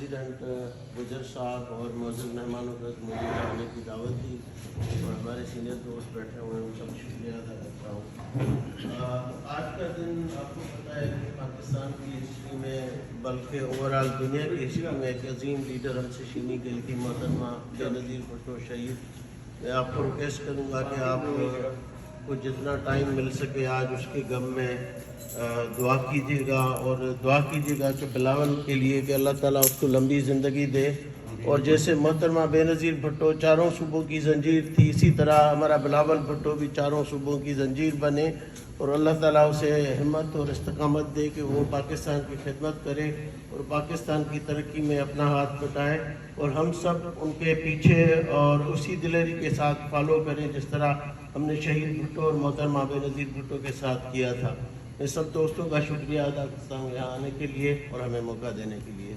President گجر صاحب اور معزز مہمانوں تک مجھے آنے کی دعوت دی اور ہمارے سینئر دوست بیٹھے ہوئے ہیں، ان کا شکریہ ادا کرتا ہوں۔ آج کا دن آپ کو پتہ ہے کہ پاکستان کی ہسٹری میں بلکہ اوور آل دنیا کی ہسٹری میں ایک عظیم لیڈر السشینی گل کی محترمہ بے نظیر بھٹو شہید، میں آپ کو ریکویسٹ کروں گا کہ آپ کو جتنا ٹائم مل سکے آج اس کے غم میں دعا کیجیے گا، اور دعا کیجیے گا کہ بلاول کے لیے کہ اللہ تعالیٰ اس کو لمبی زندگی دے، اور جیسے محترمہ بے نظیر بھٹو چاروں صوبوں کی زنجیر تھی، اسی طرح ہمارا بلاول بھٹو بھی چاروں صوبوں کی زنجیر بنے، اور اللہ تعالیٰ اسے ہمت اور استقامت دے کہ وہ پاکستان کی خدمت کرے اور پاکستان کی ترقی میں اپنا ہاتھ بٹائے، اور ہم سب ان کے پیچھے اور اسی دلیری کے ساتھ فالو کریں جس طرح ہم نے شہید بھٹو اور محترمہ بے نظیر بھٹو کے ساتھ کیا تھا۔ میں سب دوستوں کا شکریہ ادا کرتا ہوں یہاں آنے کے لیے اور ہمیں موقع دینے کے لیے۔